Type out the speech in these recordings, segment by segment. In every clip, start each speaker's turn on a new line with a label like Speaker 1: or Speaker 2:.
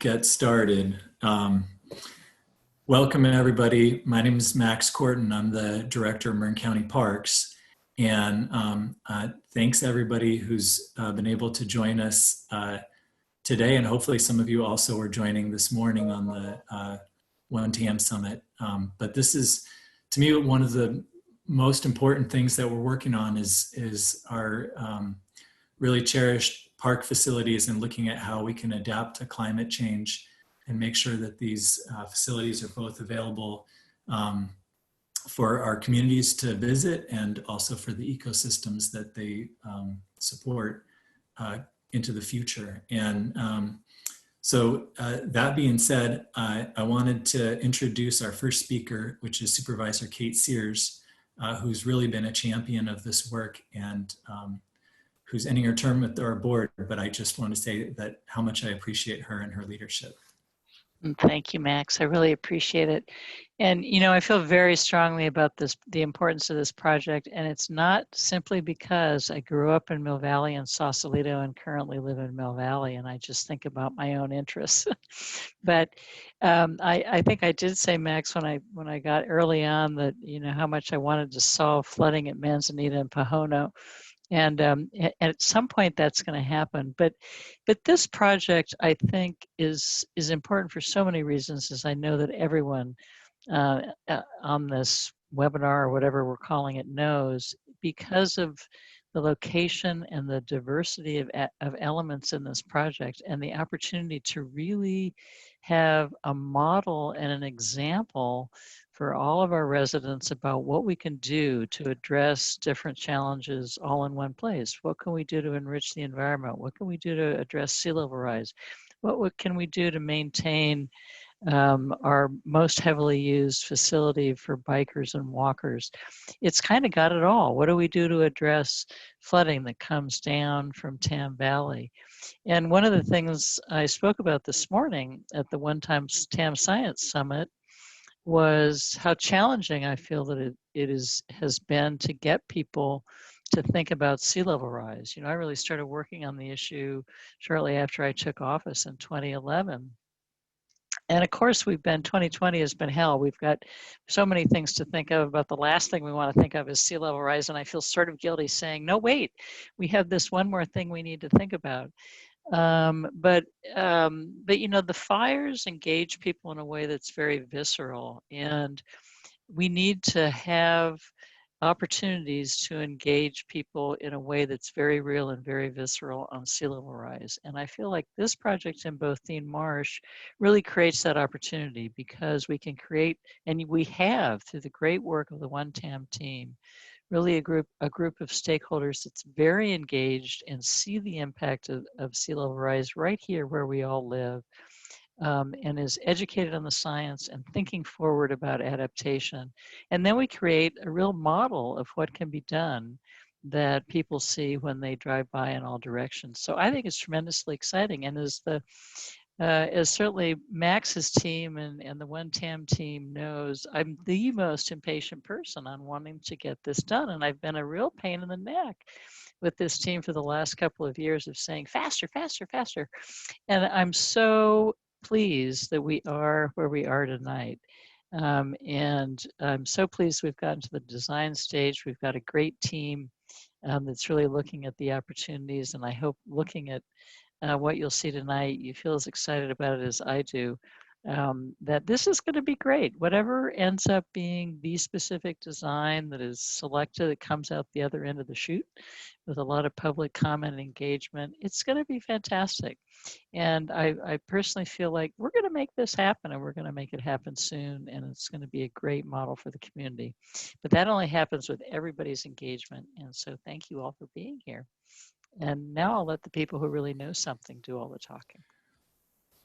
Speaker 1: get started. Welcome everybody. My name is Max Corton. I'm the Director of Marin County Parks. And thanks everybody who's been able to join us today. And hopefully some of you also were joining this morning on the 1TM Summit. But this is, to me, one of the most important things that we're working on is our really cherished park facilities and looking at how we can adapt to climate change and make sure that these facilities are both available for our communities to visit and also for the ecosystems that they support into the future. And so that being said, I wanted to introduce our first speaker, which is Supervisor Kate Sears, who's really been a champion of this work and who's ending her term with our board, but I just want to say that how much I appreciate her and her leadership.
Speaker 2: Thank you, Max. I really appreciate it. And, you know, I feel very strongly about this, the importance of this project. And it's not simply because I grew up in Mill Valley and Sausalito and currently live in Mill Valley, and I just think about my own interests. But I think I did say, Max, when I got early on that, you know, how much I wanted to solve flooding at Manzanita and Pahono. And at some point that's going to happen. But this project, I think, is important for so many reasons, as I know that everyone on this webinar or whatever we're calling it knows, because of the location and the diversity of elements in this project and the opportunity to really have a model and an example for all of our residents about what we can do to address different challenges all in one place. What can we do to enrich the environment? What can we do to address sea level rise? What can we do to maintain our most heavily used facility for bikers and walkers? It's kind of got it all. What do we do to address flooding that comes down from Tam Valley? And one of the things I spoke about this morning at the one-time Tam Science Summit was how challenging I feel that has been to get people to think about sea level rise. You know, I really started working on the issue shortly after I took office in 2011. And of course, 2020 has been hell. We've got so many things to think of, but the last thing we want to think of is sea level rise. And I feel sort of guilty saying, no, wait, we have this one more thing we need to think about. But you know, the fires engage people in a way that's very visceral, and we need to have opportunities to engage people in a way that's very real and very visceral on sea level rise. And I feel like this project in Bothin Marsh really creates that opportunity, because we can create, and we have through the great work of the 1TAM team, really a group of stakeholders that's very engaged and see the impact of sea level rise right here where we all live, and is educated on the science and thinking forward about adaptation. And then we create a real model of what can be done that people see when they drive by in all directions. So I think it's tremendously exciting. And as certainly Max's team and the 1TAM team knows, I'm the most impatient person on wanting to get this done. And I've been a real pain in the neck with this team for the last couple of years of saying faster, faster, faster. And I'm so pleased that we are where we are tonight. And I'm so pleased we've gotten to the design stage. We've got a great team that's really looking at the opportunities, and I hope looking at what you'll see tonight, you feel as excited about it as I do, that this is going to be great. Whatever ends up being the specific design that is selected, that comes out the other end of the chute with a lot of public comment and engagement, it's going to be fantastic. And I personally feel like we're going to make this happen, and we're going to make it happen soon, and it's going to be a great model for the community. But that only happens with everybody's engagement. And so thank you all for being here. And now I'll let the people who really know something do all the talking.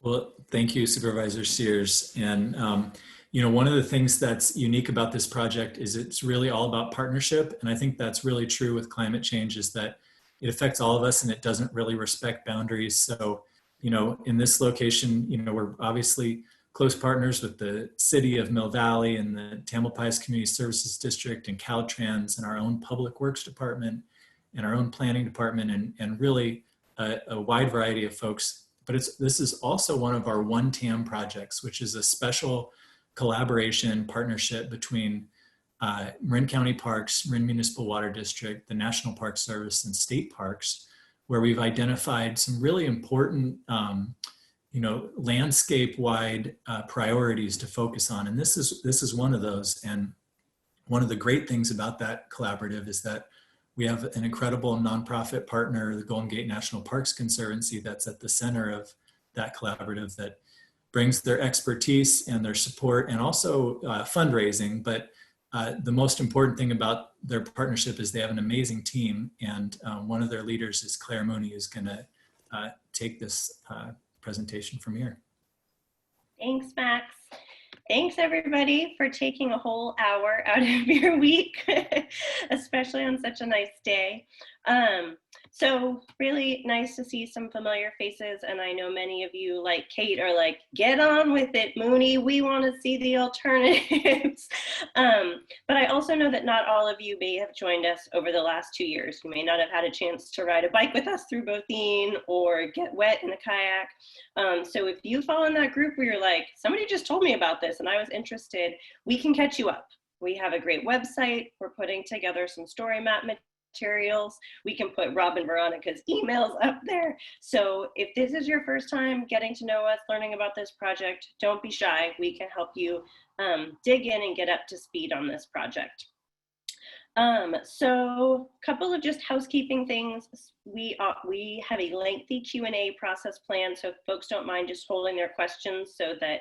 Speaker 1: Well, thank you, Supervisor Sears. And, you know, one of the things that's unique about this project is it's really all about partnership. And I think that's really true with climate change, is that it affects all of us and it doesn't really respect boundaries. So, you know, in this location, you know, we're obviously close partners with the city of Mill Valley and the Tamalpais Community Services District and Caltrans and our own Public Works Department and our own planning department, and really a wide variety of folks but this is also one of our One TAM projects, which is a special collaboration partnership between Marin County Parks, Marin Municipal Water District, the National Park Service, and state parks, where we've identified some really important landscape-wide priorities to focus on. And this is one of those. And one of the great things about that collaborative is that we have an incredible nonprofit partner, the Golden Gate National Parks Conservancy, that's at the center of that collaborative, that brings their expertise and their support and also fundraising. But the most important thing about their partnership is they have an amazing team. And one of their leaders is Claire Mooney, who's gonna take this presentation from here.
Speaker 3: Thanks, Max. Thanks everybody for taking a whole hour out of your week, especially on such a nice day. So really nice to see some familiar faces, and I know many of you, like Kate, are like, get on with it, Mooney, we want to see the alternatives. But I also know that not all of you may have joined us over the last 2 years. You may not have had a chance to ride a bike with us through Bothin or get wet in a kayak. So if you fall in that group where you're like, somebody just told me about this and I was interested, we can catch you up. We have a great website. We're putting together some story map materials. We can put Rob and Veronica's emails up there. So if this is your first time getting to know us, learning about this project, don't be shy. We can help you dig in and get up to speed on this project. So a couple of just housekeeping things. We have a lengthy Q&A process planned, so if folks don't mind just holding their questions so that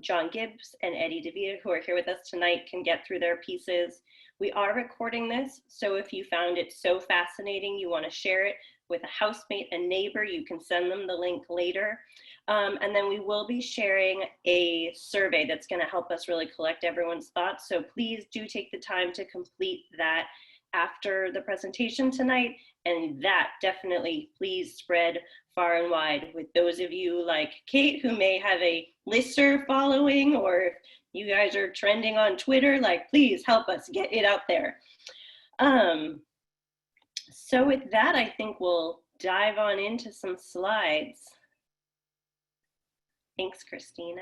Speaker 3: John Gibbs and Eddie DeVita, who are here with us tonight, can get through their pieces. We are recording this, so if you found it so fascinating you want to share it with a housemate, a neighbor, you can send them the link later. And then we will be sharing a survey that's going to help us really collect everyone's thoughts. So please do take the time to complete that after the presentation tonight. And that definitely please spread far and wide with those of you like Kate who may have a listserv following, or you guys are trending on Twitter, like please help us get it out there. So with that, I think we'll dive on into some slides. Thanks, Christina.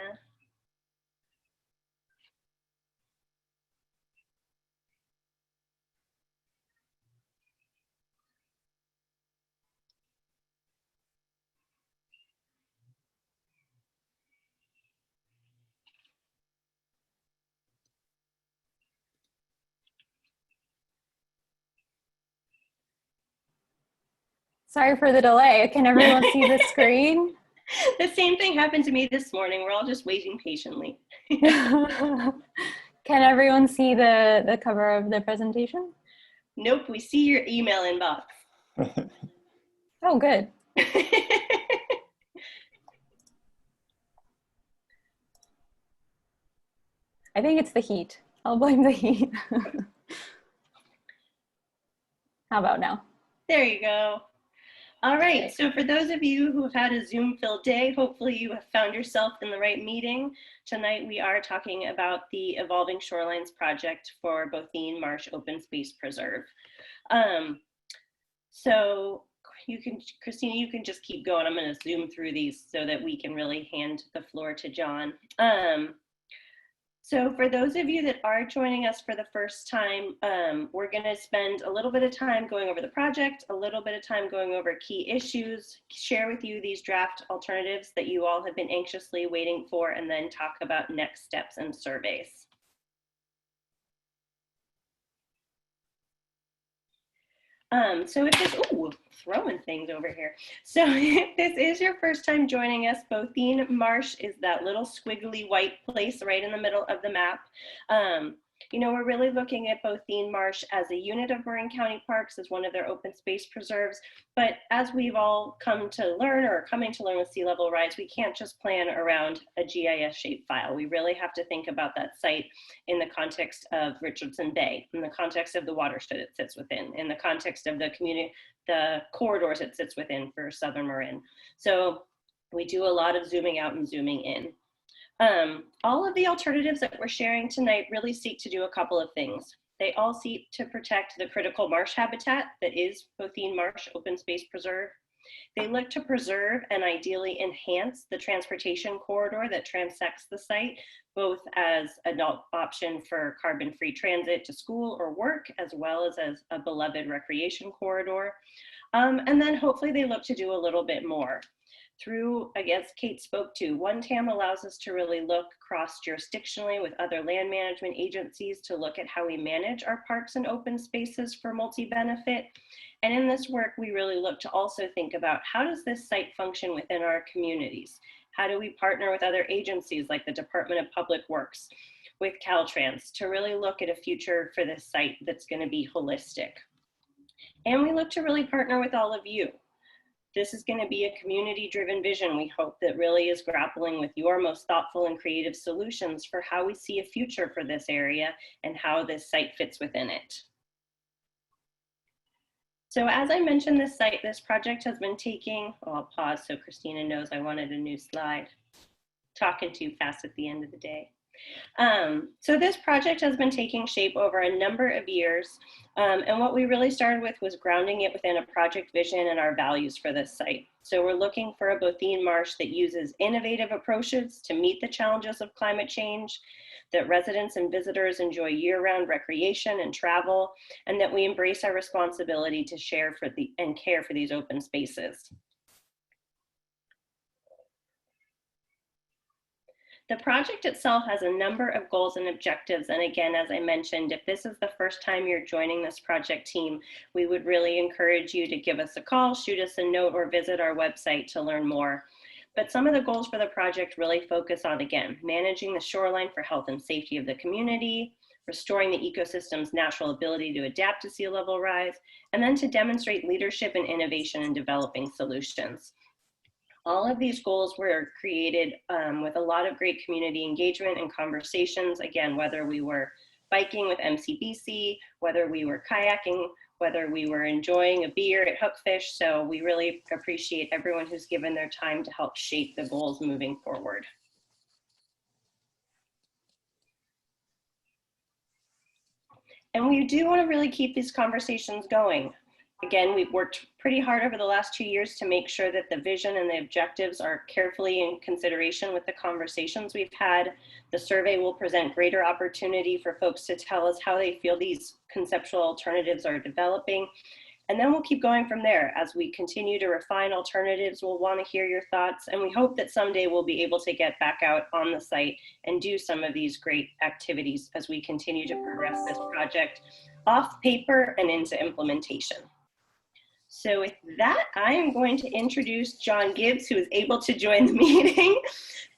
Speaker 4: Sorry for the delay. Can everyone see the screen?
Speaker 3: The same thing happened to me this morning. We're all just waiting patiently.
Speaker 4: Can everyone see the cover of the presentation?
Speaker 3: Nope, we see your email inbox.
Speaker 4: Oh, good. I think it's the heat. I'll blame the heat. How about now?
Speaker 3: There you go. All right, so for those of you who have had a Zoom-filled day, hopefully you have found yourself in the right meeting. Tonight we are talking about the Evolving Shorelines project for Bothin Marsh Open Space Preserve. So you can, Christina, you can just keep going. I'm going to zoom through these so that we can really hand the floor to John. So for those of you that are joining us for the first time, we're going to spend a little bit of time going over the project, a little bit of time going over key issues, share with you these draft alternatives that you all have been anxiously waiting for, and then talk about next steps and surveys. So if this, ooh, throwing things over here. So if this is your first time joining us, Bothin Marsh is that little squiggly white place right in the middle of the map. You know, we're really looking at Bothin Marsh as a unit of Marin County Parks, as one of their open space preserves. But as we've all come to learn, or are coming to learn with sea level rise, we can't just plan around a GIS shapefile. We really have to think about that site in the context of Richardson Bay, in the context of the watershed it sits within, in the context of the community, the corridors it sits within for Southern Marin. So we do a lot of zooming out and zooming in. All of the alternatives that we're sharing tonight really seek to do a couple of things. They all seek to protect the critical marsh habitat that is Bothin Marsh Open Space Preserve. They look to preserve and ideally enhance the transportation corridor that transects the site, both as an option for carbon-free transit to school or work, as well as a beloved recreation corridor. And then hopefully they look to do a little bit more. Through, I guess Kate spoke to, One TAM allows us to really look cross-jurisdictionally with other land management agencies to look at how we manage our parks and open spaces for multi-benefit. And in this work, we really look to also think about how does this site function within our communities? How do we partner with other agencies like the Department of Public Works, with Caltrans, to really look at a future for this site that's going to be holistic? And we look to really partner with all of you. This is going to be a community-driven vision, we hope, that really is grappling with your most thoughtful and creative solutions for how we see a future for this area and how this site fits within it. So as I mentioned, this project has been taking, I'll pause so Christina knows I wanted a new slide. Talking too fast at the end of the day. So this project has been taking shape over a number of years. And what we really started with was grounding it within a project vision and our values for this site. So we're looking for a Bothin Marsh that uses innovative approaches to meet the challenges of climate change, that residents and visitors enjoy year-round recreation and travel, and that we embrace our responsibility to share and care for these open spaces. The project itself has a number of goals and objectives. And again, as I mentioned, if this is the first time you're joining this project team, we would really encourage you to give us a call, shoot us a note, or visit our website to learn more. But some of the goals for the project really focus on, again, managing the shoreline for health and safety of the community, restoring the ecosystem's natural ability to adapt to sea level rise, and then to demonstrate leadership and innovation in developing solutions. All of these goals were created with a lot of great community engagement and conversations. Again, whether we were biking with MCBC, whether we were kayaking, whether we were enjoying a beer at Hookfish. So we really appreciate everyone who's given their time to help shape the goals moving forward. And we do want to really keep these conversations going. Again, we've worked pretty hard over the last 2 years to make sure that the vision and the objectives are carefully in consideration with the conversations we've had. The survey will present greater opportunity for folks to tell us how they feel these conceptual alternatives are developing. And then we'll keep going from there. As we continue to refine alternatives, we'll want to hear your thoughts. And we hope that someday we'll be able to get back out on the site and do some of these great activities as we continue to progress this project off paper and into implementation. So with that, I am going to introduce John Gibbs, who is able to join the meeting.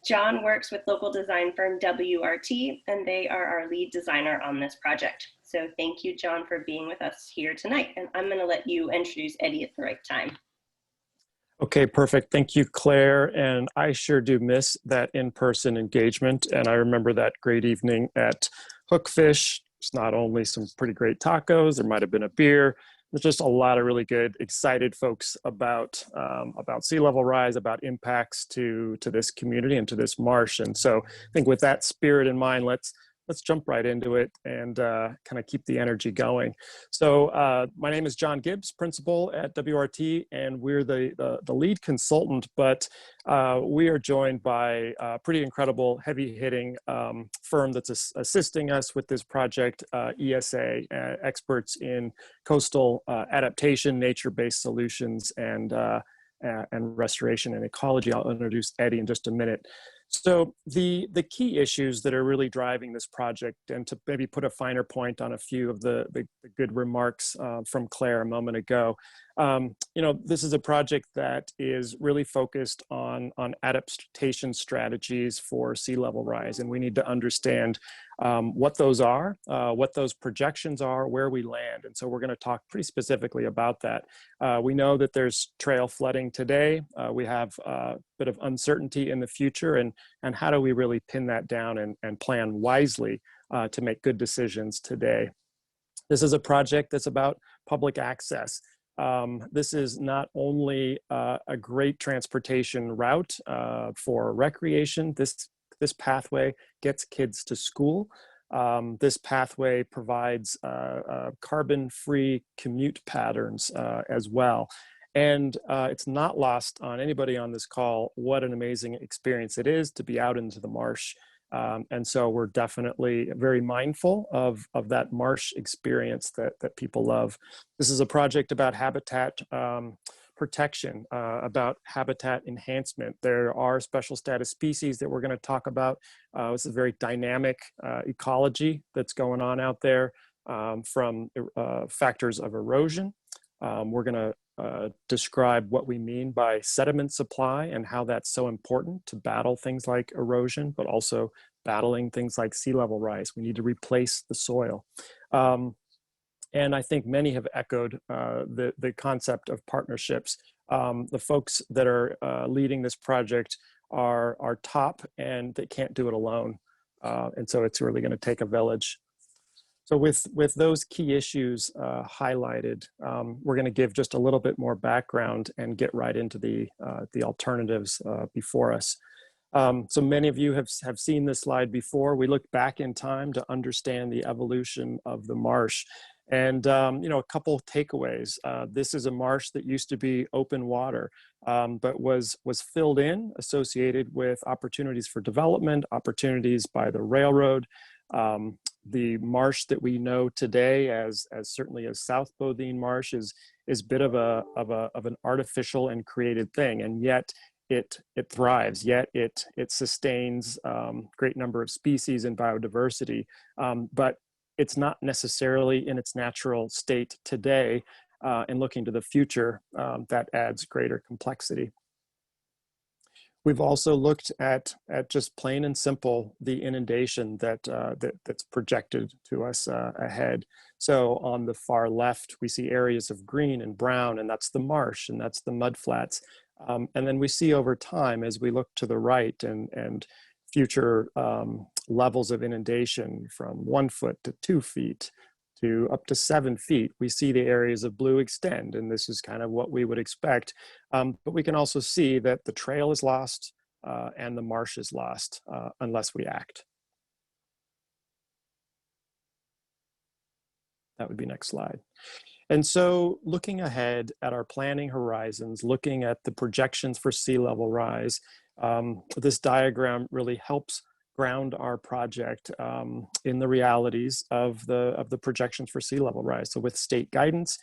Speaker 3: John works with local design firm WRT, and they are our lead designer on this project. So thank you, John, for being with us here tonight. And I'm going to let you introduce Eddie at the right time.
Speaker 5: Okay, perfect. Thank you, Claire. And I sure do miss that in-person engagement. And I remember that great evening at Hookfish. It's not only some pretty great tacos, there might have been a beer. There's just a lot of really good, excited folks about sea level rise, about impacts to this community and to this marsh. And so I think with that spirit in mind, let's jump right into it and kind of keep the energy going. So my name is John Gibbs, principal at WRT, and we're the lead consultant, but we are joined by a pretty incredible heavy-hitting firm that's assisting us with this project, ESA, experts in coastal adaptation, nature-based solutions, and restoration and ecology. I'll introduce Eddie in just a minute. So the key issues that are really driving this project, and to maybe put a finer point on a few of the good remarks from Claire a moment ago, this is a project that is really focused on adaptation strategies for sea level rise, and we need to understand what those are, what those projections are, where we land. And so we're going to talk pretty specifically about that. We know that there's trail flooding today. We have a bit of uncertainty in the future, and how do we really pin that down and plan wisely to make good decisions today. This is a project that's about public access. This is not only a great transportation route for recreation. This pathway gets kids to school. This pathway provides carbon-free commute patterns as well. And it's not lost on anybody on this call what an amazing experience it is to be out into the marsh. And so we're definitely very mindful of that marsh experience that people love. This is a project about habitat protection, about habitat enhancement. There are special status species that we're going to talk about. This is a very dynamic ecology that's going on out there, from factors of erosion. We're going to describe what we mean by sediment supply and how that's so important to battle things like erosion, but also battling things like sea level rise. We need to replace the soil. And I think many have echoed the concept of partnerships. The folks that are leading this project are top, and they can't do it alone. And so it's really going to take a village. So with those key issues highlighted, we're going to give just a little bit more background and get right into the alternatives before us. So many of you have seen this slide before. We look back in time to understand the evolution of the marsh. And a couple of takeaways. This is a marsh that used to be open water, but was filled in, associated with opportunities for development, opportunities by the railroad. The marsh that we know today as certainly as South Bothin Marsh is a bit of an artificial and created thing, and yet it thrives, yet it sustains great number of species and biodiversity, but it's not necessarily in its natural state today, and looking to the future, that adds greater complexity. We've also looked at just plain and simple the inundation that's projected to us ahead. So on the far left, we see areas of green and brown, and that's the marsh, and that's the mudflats. And then we see over time, as we look to the right, and future levels of inundation from 1 foot to 2 feet to up to 7 feet, we see the areas of blue extend, and this is kind of what we would expect. But we can also see that the trail is lost and the marsh is lost unless we act. That would be next slide. And so looking ahead at our planning horizons, looking at the projections for sea level rise, this diagram really helps ground our project in the realities of the projections for sea level rise. So with state guidance,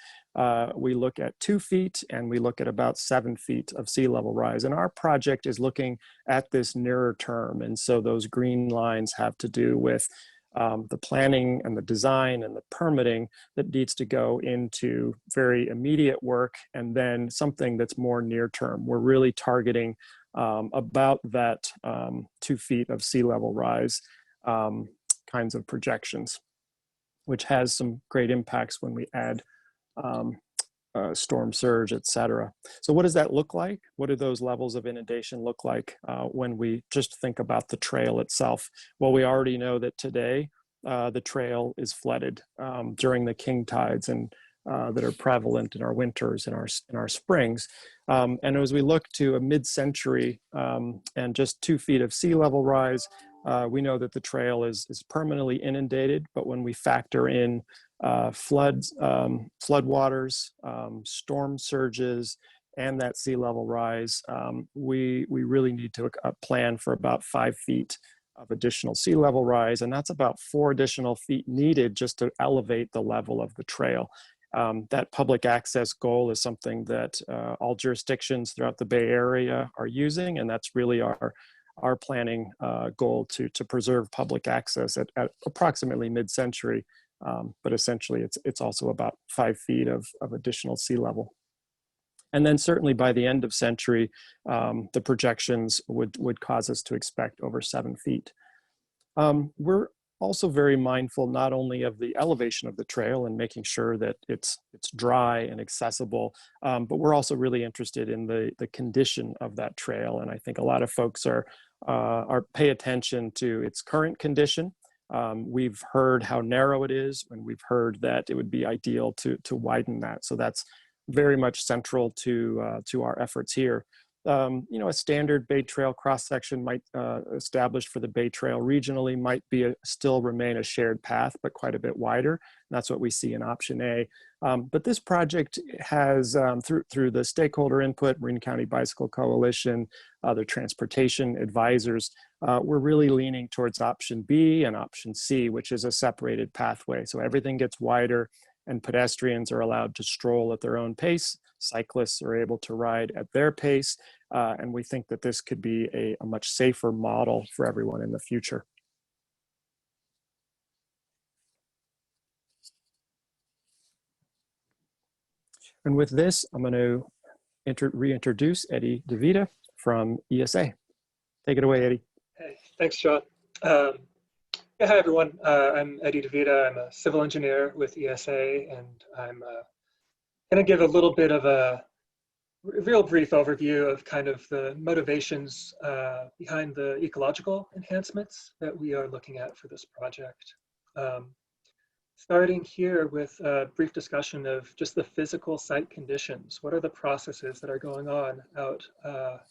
Speaker 5: we look at 2 feet and we look at about 7 feet of sea level rise. And our project is looking at this nearer term. And so those green lines have to do with the planning and the design and the permitting that needs to go into very immediate work, and then something that's more near term. We're really targeting about that 2 feet of sea level rise kinds of projections, which has some great impacts when we add storm surge, et cetera. So what does that look like? What do those levels of inundation look like when we just think about the trail itself? Well, we already know that today the trail is flooded during the king tides and that are prevalent in our winters and our springs. And as we look to a mid-century and just 2 feet of sea level rise, we know that the trail is permanently inundated. But when we factor in floodwaters, storm surges, and that sea level rise, we really need to plan for about 5 feet of additional sea level rise. And that's about 4 additional feet needed just to elevate the level of the trail. That public access goal is something that all jurisdictions throughout the Bay Area are using, and that's really our planning goal to preserve public access at approximately mid-century, but essentially it's also about 5 feet of additional sea level. And then certainly by the end of century, the projections would cause us to expect over 7 feet. We're also very mindful not only of the elevation of the trail and making sure that it's dry and accessible, but we're also really interested in the condition of that trail. And I think a lot of folks pay attention to its current condition. We've heard how narrow it is, and we've heard that it would be ideal to widen that. So that's very much central to our efforts here. You know, a standard Bay Trail cross-section might established for the Bay Trail regionally might be still remain a shared path, but quite a bit wider. And that's what we see in option A. But this project has, through the stakeholder input, Marin County Bicycle Coalition, other transportation advisors, we're really leaning towards option B and option C, which is a separated pathway. So everything gets wider and pedestrians are allowed to stroll at their own pace. Cyclists are able to ride at their pace. And we think that this could be a much safer model for everyone in the future. And with this, I'm going to reintroduce Eddie DeVita from ESA. Take it away, Eddie.
Speaker 6: Hey, thanks, John. Yeah, hi, everyone. I'm Eddie DeVita. I'm a civil engineer with ESA, and I'm going to give a little bit of a real brief overview of kind of the motivations behind the ecological enhancements that we are looking at for this project. Starting here with a brief discussion of just the physical site conditions. What are the processes that are going on out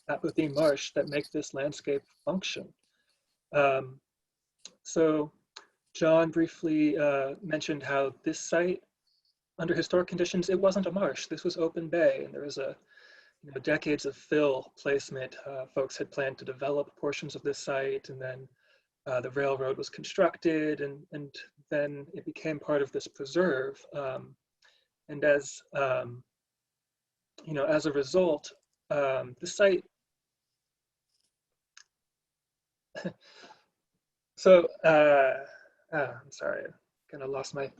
Speaker 6: at Bothin Marsh that make this landscape function? So John briefly mentioned how this site, under historic conditions, it wasn't a marsh. This was open bay, and there was decades of fill placement. Folks had planned to develop portions of this site, and then the railroad was constructed, and then it became part of this preserve. And as as a result, the site. So I'm sorry, I kind of lost my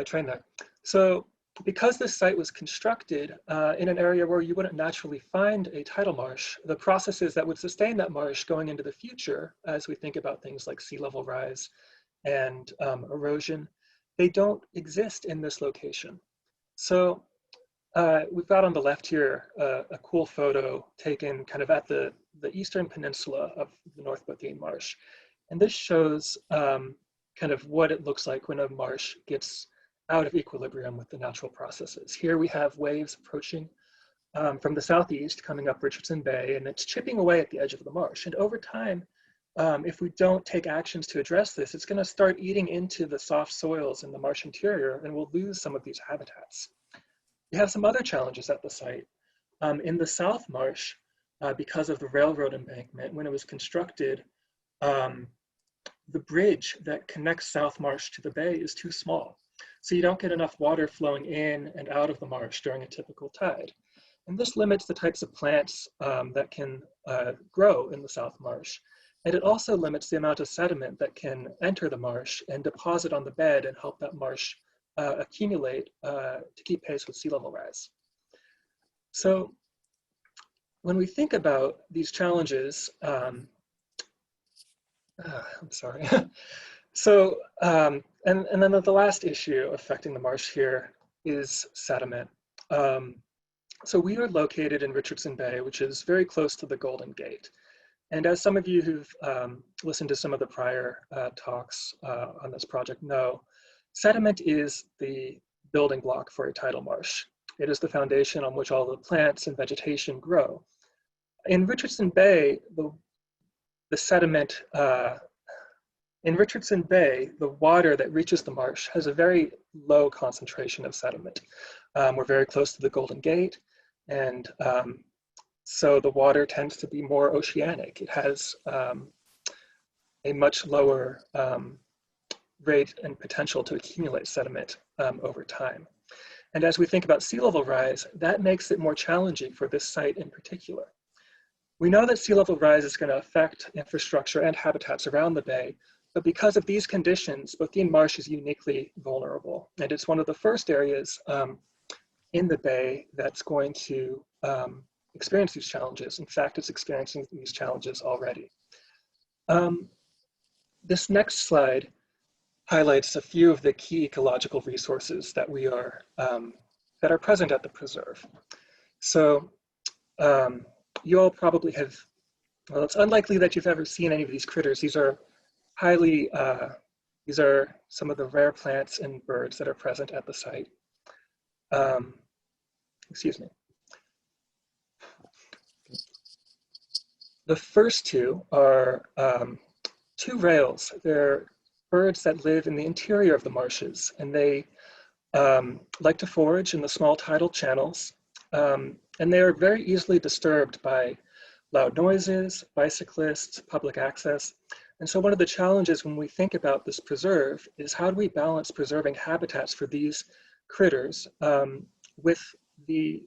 Speaker 6: train there. So because this site was constructed in an area where you wouldn't naturally find a tidal marsh, the processes that would sustain that marsh going into the future, as we think about things like sea level rise and erosion, they don't exist in this location. So we've got on the left here a cool photo taken kind of at the eastern peninsula of the North Bothin Marsh. And this shows kind of what it looks like when a marsh gets out of equilibrium with the natural processes. Here we have waves approaching from the southeast coming up Richardson Bay, and it's chipping away at the edge of the marsh. And over time, if we don't take actions to address this, it's going to start eating into the soft soils in the marsh interior, and we'll lose some of these habitats. We have some other challenges at the site. In the South Marsh, because of the railroad embankment, when it was constructed, the bridge that connects South Marsh to the bay is too small. So you don't get enough water flowing in and out of the marsh during a typical tide. And this limits the types of plants that can grow in the South Marsh. And it also limits the amount of sediment that can enter the marsh and deposit on the bed and help that marsh accumulate to keep pace with sea level rise. So when we think about these challenges, I'm sorry. So, and then the last issue affecting the marsh here is sediment. So we are located in Richardson Bay, which is very close to the Golden Gate. And as some of you who've listened to some of the prior talks on this project know, sediment is the building block for a tidal marsh. It is the foundation on which all the plants and vegetation grow. In Richardson Bay, the sediment, in Richardson Bay, the water that reaches the marsh has a very low concentration of sediment. We're very close to the Golden Gate, and so the water tends to be more oceanic. It has a much lower rate and potential to accumulate sediment over time. And as we think about sea level rise, that makes it more challenging for this site in particular. We know that sea level rise is going to affect infrastructure and habitats around the bay, but because of these conditions, Bothin Marsh is uniquely vulnerable. And it's one of the first areas in the bay that's going to experience these challenges. In fact, it's experiencing these challenges already. This next slide highlights a few of the key ecological resources that we are that are present at the preserve. So you all probably have, well, it's unlikely that you've ever seen any of these critters. These are highly, these are some of the rare plants and birds that are present at the site. Excuse me. The first two are two rails. They're birds that live in the interior of the marshes, and they like to forage in the small tidal channels. And they are very easily disturbed by loud noises, bicyclists, public access. And so one of the challenges when we think about this preserve is how do we balance preserving habitats for these critters with the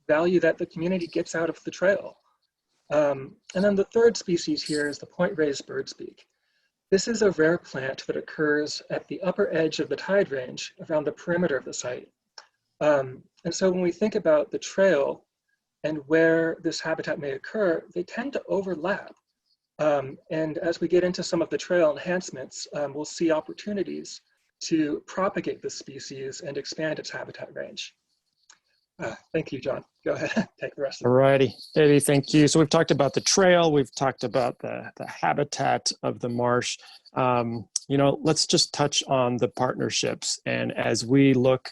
Speaker 6: value that the community gets out of the trail. And then the third species here is the point-raised birdspeak. This is a rare plant that occurs at the upper edge of the tide range around the perimeter of the site. And so when we think about the trail and where this habitat may occur, they tend to overlap. And as we get into some of the trail enhancements, we'll see opportunities to propagate this species and expand its habitat range. Thank you, John. Go ahead, take the rest of it.
Speaker 5: All righty, Eddie, thank you. So we've talked about the trail, we've talked about the habitat of the marsh. You know, let's just touch on the partnerships. And as we look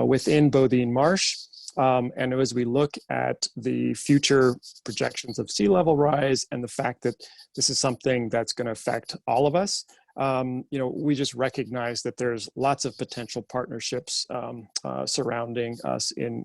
Speaker 5: within Bothin Marsh, and as we look at the future projections of sea level rise and the fact that this is something that's going to affect all of us, you know, we just recognize that there's lots of potential partnerships surrounding us in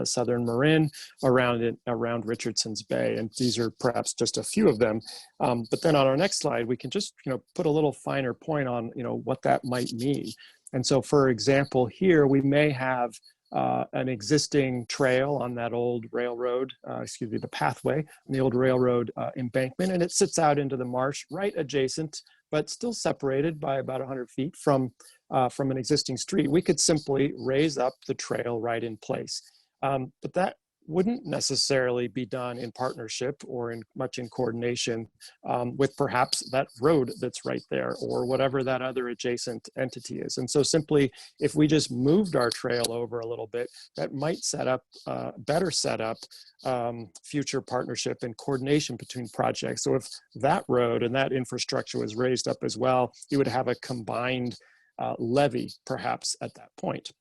Speaker 5: southern Marin, around Richardson's Bay, and these are perhaps just a few of them. But then on our next slide, we can just, you know, put a little finer point on, you know, what that might mean. And so, for example, here we may have an existing trail on that old railroad, excuse me, the pathway, on the old railroad embankment, and it sits out into the marsh right adjacent, but still separated by about 100 feet from an existing street. We could simply raise up the trail right in place. But that wouldn't necessarily be done in partnership or much in coordination with perhaps that road that's right there or whatever that other adjacent entity is. And so simply, if we just moved our trail over a little bit, that might set up, better set up future partnership and coordination between projects. So if that road and that infrastructure was raised up as well, you would have a combined levee perhaps at that point.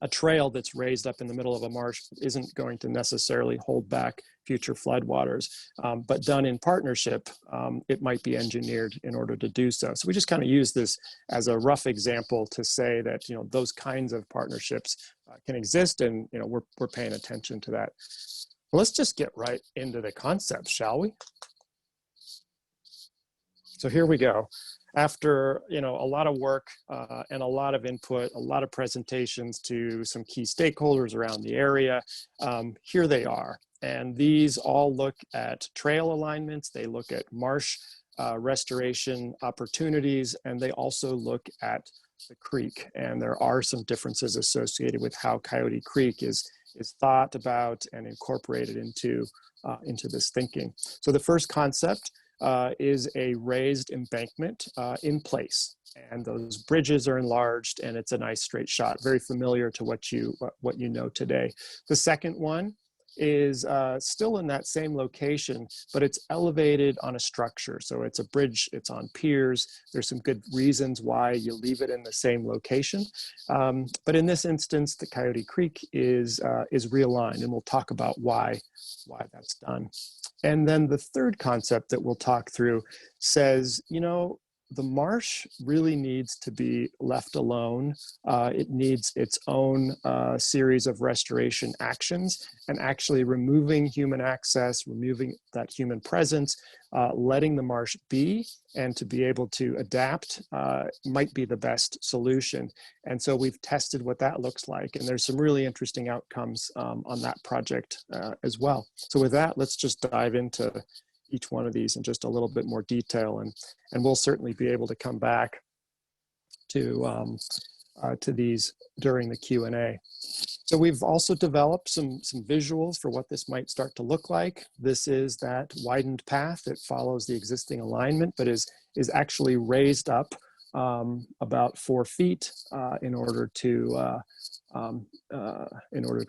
Speaker 5: A trail that's raised up in the middle of a marsh isn't going to necessarily hold back future floodwaters, but done in partnership, it might be engineered in order to do so. So we just kind of use this as a rough example to say that, you know, those kinds of partnerships can exist, and, you know, we're paying attention to that. Well, let's just get right into the concepts, shall we? So here we go. After, you know, a lot of work and a lot of input, a lot of presentations to some key stakeholders around the area, here they are. And these all look at trail alignments, they look at marsh restoration opportunities, and they also look at the creek. And there are some differences associated with how Coyote Creek is thought about and incorporated into this thinking. So the first concept is a raised embankment in place, and those bridges are enlarged, and it's a nice straight shot, very familiar to what you know today. The second one is still in that same location, but it's elevated on a structure. So it's a bridge, it's on piers. There's some good reasons why you leave it in the same location. But in this instance, the Coyote Creek is realigned, and we'll talk about why that's done. And then the third concept that we'll talk through says, you know, the marsh really needs to be left alone. It needs its own series of restoration actions, and actually removing human access, removing that human presence, letting the marsh be, and to be able to adapt might be the best solution. And so we've tested what that looks like, and there's some really interesting outcomes on that project as well. So with that, let's just dive into each one of these in just a little bit more detail, and we'll certainly be able to come back to these during the Q&A. So we've also developed some visuals for what this might start to look like. This is that widened path that follows the existing alignment, but is actually raised up about 4 feet in order to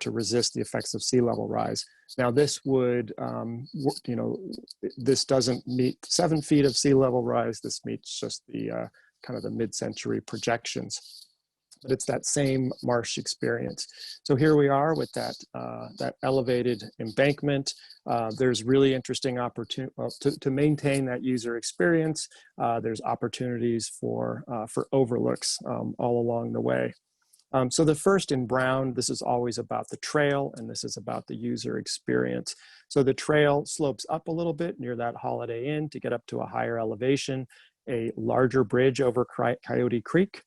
Speaker 5: resist the effects of sea level rise. Now this would, you know, this doesn't meet 7 feet of sea level rise. This meets just the kind of the mid-century projections. but it's that same marsh experience. So here we are with that, that elevated embankment. There's really interesting opportunity to maintain that user experience. There's opportunities for overlooks all along the way. So the first in brown, this is always about the trail, and this is about the user experience. So the trail slopes up a little bit near that Holiday Inn to get up to a higher elevation, a larger bridge over Coyote Creek.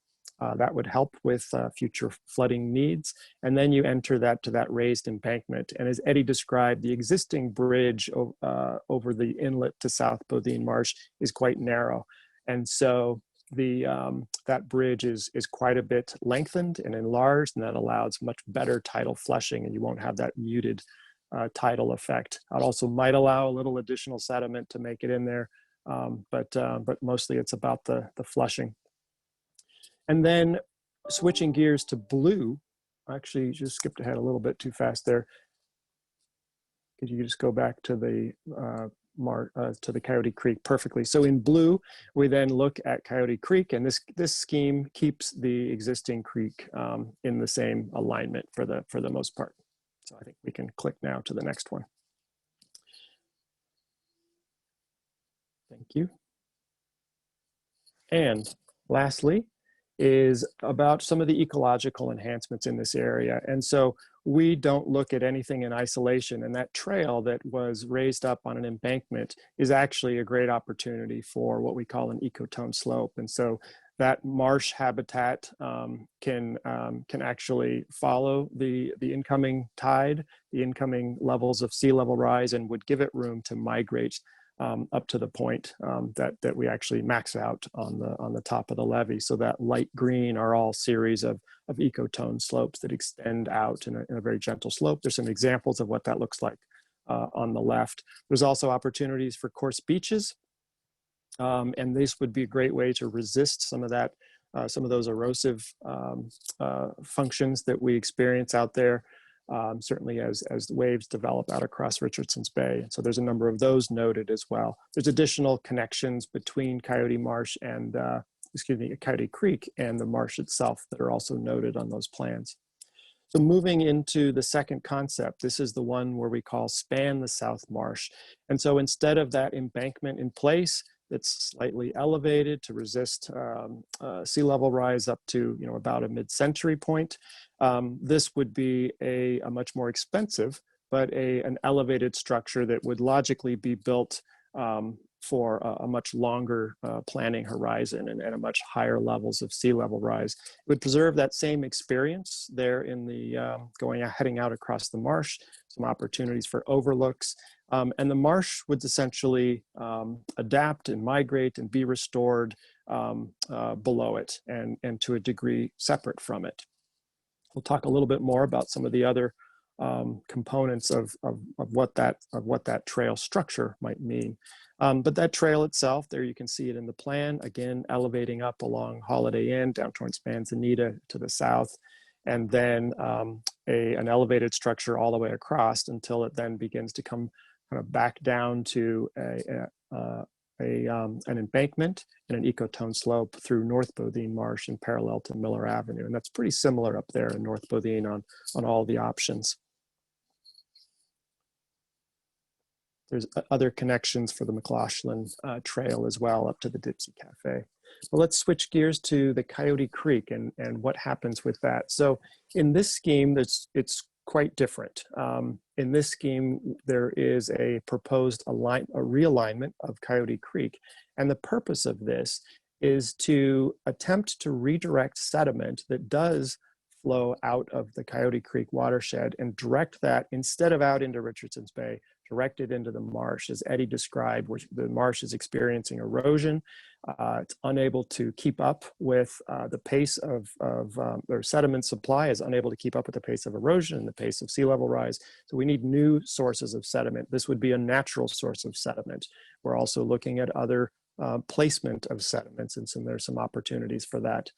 Speaker 5: That would help with future flooding needs. And then you enter that to that raised embankment. And as Eddie described, the existing bridge over the inlet to South Bothin Marsh is quite narrow. And so that bridge is quite a bit lengthened and enlarged, and that allows much better tidal flushing, and you won't have that muted tidal effect. It also might allow a little additional sediment to make it in there, but mostly it's about the flushing. And then switching gears to blue, actually you just skipped ahead a little bit too fast there. Could you just go back to the Coyote Creek perfectly? So in blue, we then look at Coyote Creek, and this scheme keeps the existing creek in the same alignment for the most part. So I think we can click now to the next one. Thank you. And lastly is about some of the ecological enhancements in this area. And so we don't look at anything in isolation, and that trail that was raised up on an embankment is actually a great opportunity for what we call an ecotone slope. And so that marsh habitat can actually follow the incoming tide, the incoming levels of sea level rise, and would give it room to migrate up to the point that we actually max out on the top of the levee. So that light green are all series of ecotone slopes that extend out in a very gentle slope. There's some examples of what that looks like on the left. There's also opportunities for coarse beaches, and this would be a great way to resist some of that, some of those erosive functions that we experience out there. Certainly as the waves develop out across Richardson's Bay. So there's a number of those noted as well. There's additional connections between Coyote Marsh and, Coyote Creek and the marsh itself that are also noted on those plans. So moving into the second concept, this is the one where we call span the South Marsh. And so instead of that embankment in place, that's slightly elevated to resist sea level rise up to about a mid-century point. This would be a much more expensive, but an elevated structure that would logically be built for a much longer planning horizon and at much higher levels of sea level rise. It would preserve that same experience there in the heading out across the marsh, some opportunities for overlooks. And the marsh would essentially adapt and migrate and be restored below it and to a degree separate from it. We'll talk a little bit more about some of the other components of what that trail structure might mean. But that trail itself, there you can see it in the plan, again, elevating up along Holiday Inn down towards Manzanita to the south, and then an elevated structure all the way across until it then begins to come kind of back down to an embankment and an ecotone slope through North Bothin Marsh and parallel to Miller Avenue. And that's pretty similar up there in North Bothin on all the options. There's other connections for the McLaughlin Trail as well up to the Dipsy Cafe. Well, let's switch gears to the Coyote Creek and what happens with that. So in this scheme, it's quite different. In this scheme, there is a proposed realignment of Coyote Creek. And the purpose of this is to attempt to redirect sediment that does flow out of the Coyote Creek watershed and direct that instead of out into Richardson's Bay, directed into the marsh. As Eddie described, where the marsh is experiencing erosion. It's unable to keep up with the pace of their sediment supply is unable to keep up with the pace of erosion and the pace of sea level rise. So we need new sources of sediment. This would be a natural source of sediment. We're also looking at other placement of sediments, and so there's some opportunities for that.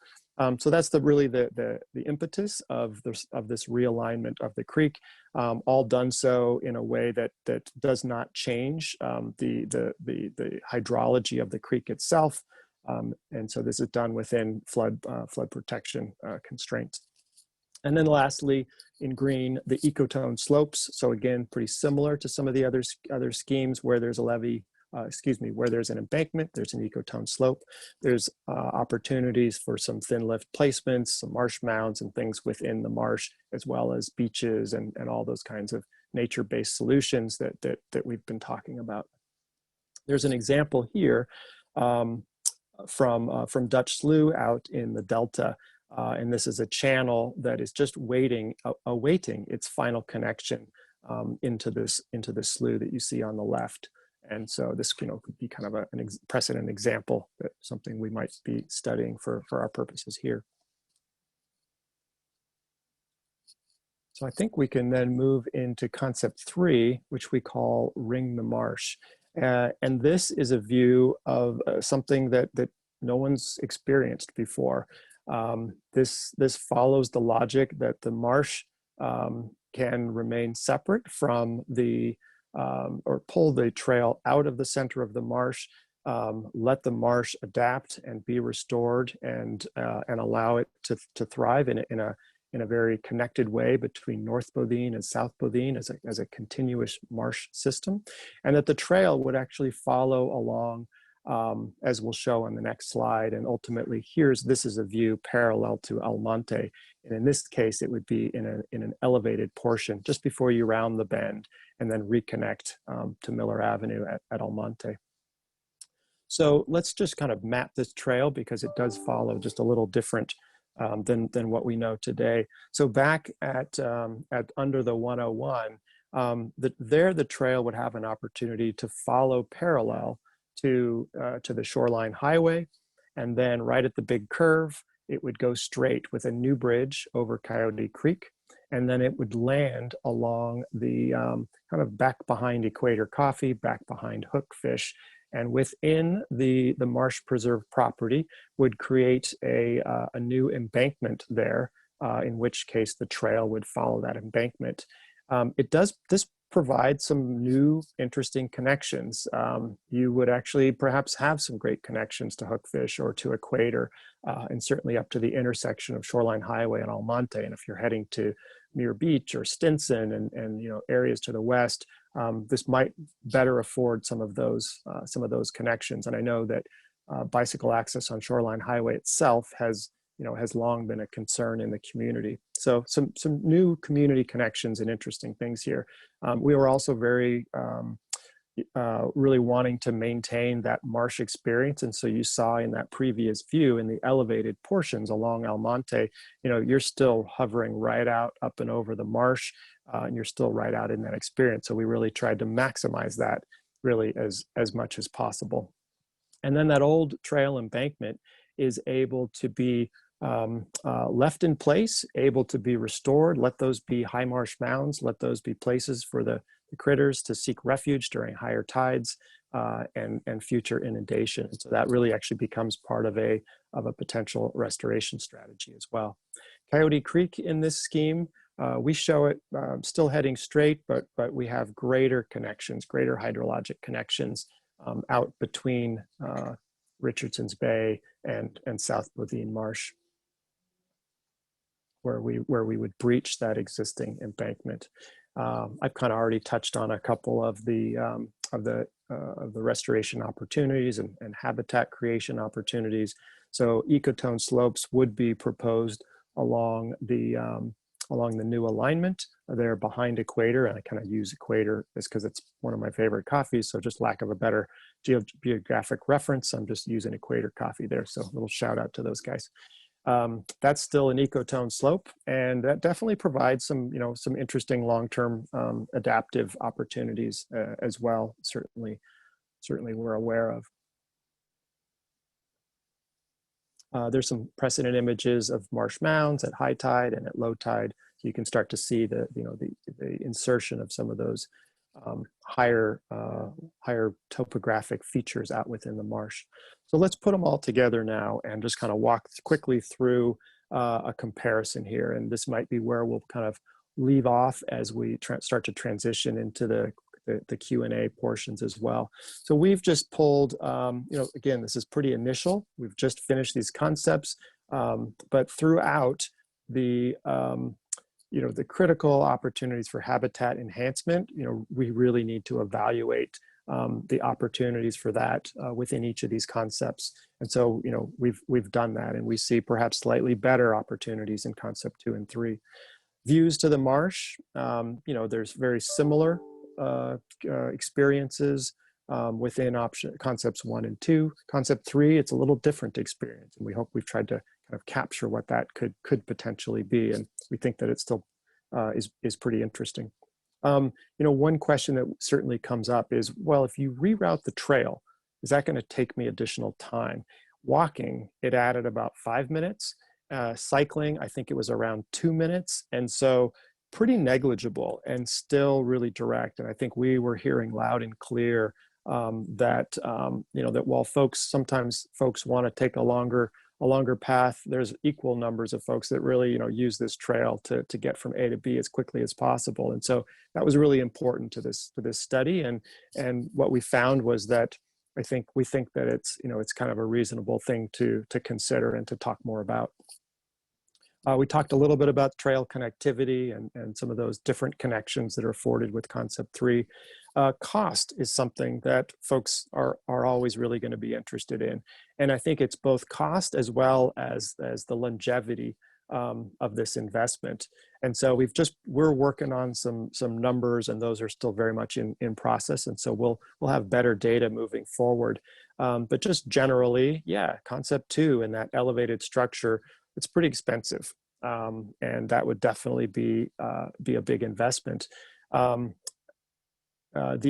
Speaker 5: So that's really the impetus of this realignment of the creek, all done so in a way that does not change the hydrology of the creek itself, And so this is done within flood protection constraints. And then lastly, in green, the Ecotone Slopes. So again, pretty similar to some of the other schemes where there's a levee, where there's an embankment, there's an ecotone slope. There's opportunities for some thin lift placements, some marsh mounds and things within the marsh, as well as beaches and all those kinds of nature-based solutions that we've been talking about. There's an example here from Dutch Slough out in the Delta. And this is a channel that is just awaiting its final connection into this slough that you see on the left. And so this, could be kind of a precedent example, that something we might be studying for our purposes here. So I think we can then move into concept 3, which we call Ring the Marsh. And this is a view of something that no one's experienced before. This follows the logic that the marsh can remain separate from the or pull the trail out of the center of the marsh, let the marsh adapt and be restored, and allow it to thrive in a very connected way between North Bothin and South Bothin as a continuous marsh system, and that the trail would actually follow along, as we'll show on the next slide. And ultimately, this is a view parallel to Almonte. And in this case, it would be in an elevated portion just before you round the bend and then reconnect to Miller Avenue at Almonte. So let's just kind of map this trail, because it does follow just a little different than what we know today. So back at under the 101, the trail would have an opportunity to follow parallel to the Shoreline Highway, and then right at the big curve, it would go straight with a new bridge over Coyote Creek, and then it would land along the kind of back behind Equator Coffee, back behind Hookfish, and within the Marsh Preserve property would create a new embankment there, in which case the trail would follow that embankment. This provides some new interesting connections. You would actually perhaps have some great connections to Hookfish or to Equator, and certainly up to the intersection of Shoreline Highway and Almonte. And if you're heading to Muir Beach or Stinson and areas to the west, this might better afford some of those connections. And I know that bicycle access on Shoreline Highway itself has long been a concern in the community. So some new community connections and interesting things here. We were also very really wanting to maintain that marsh experience. And so you saw in that previous view, in the elevated portions along Almonte, you're still hovering right out up and over the marsh, and you're still right out in that experience. So we really tried to maximize that really as much as possible. And then that old trail embankment is able to be left in place, able to be restored. Let those be high marsh mounds. Let those be places for the critters to seek refuge during higher tides and future inundation. And so that really actually becomes part of a potential restoration strategy as well. Coyote Creek in this scheme, we show it still heading straight, but we have greater connections, greater hydrologic connections out between Richardson's Bay and South Bothin Marsh, where we would breach that existing embankment. I've kind of already touched on a couple of the restoration opportunities and habitat creation opportunities. So Ecotone Slopes would be proposed along the new alignment there behind Equator, and I kind of use Equator just because it's one of my favorite coffees. So just lack of a better geographic reference, I'm just using Equator Coffee there. So a little shout out to those guys. That's still an ecotone slope, and that definitely provides some interesting long-term adaptive opportunities as well. Certainly we're aware of. There's some precedent images of marsh mounds at high tide and at low tide. So you can start to see the insertion of some of those higher topographic features out within the marsh. So let's put them all together now and just kind of walk quickly through a comparison here. And this might be where we'll kind of leave off as we start to transition into the the Q&A portions as well. So we've just pulled, again, this is pretty initial. We've just finished these concepts, but throughout the the critical opportunities for habitat enhancement, we really need to evaluate the opportunities for that within each of these concepts. And so, we've done that, and we see perhaps slightly better opportunities in concept 2 and 3. Views to the marsh, there's very similar experiences within concepts 1 and 2. Concept 3, it's a little different experience, and we hope we've tried to kind of capture what that could potentially be, and we think that it still is pretty interesting. One question that certainly comes up is, well, if you reroute the trail, is that going to take me additional time? Walking, it added about 5 minutes. Cycling, I think it was around 2 minutes, and so pretty negligible and still really direct. And I think we were hearing loud and clear that that while sometimes folks want to take a longer path, there's equal numbers of folks that really use this trail to get from A to B as quickly as possible. And so that was really important to this study. And what we found was that we think that it's it's kind of a reasonable thing to consider and to talk more about. We talked a little bit about trail connectivity and some of those different connections that are afforded with concept 3. Cost is something that folks are always really going to be interested in. And I think it's both cost as well as the longevity of this investment. And so we're working on some numbers, and those are still very much in process. And so we'll have better data moving forward. But just generally, concept 2 and that elevated structure, it's pretty expensive, and that would definitely be a big investment. The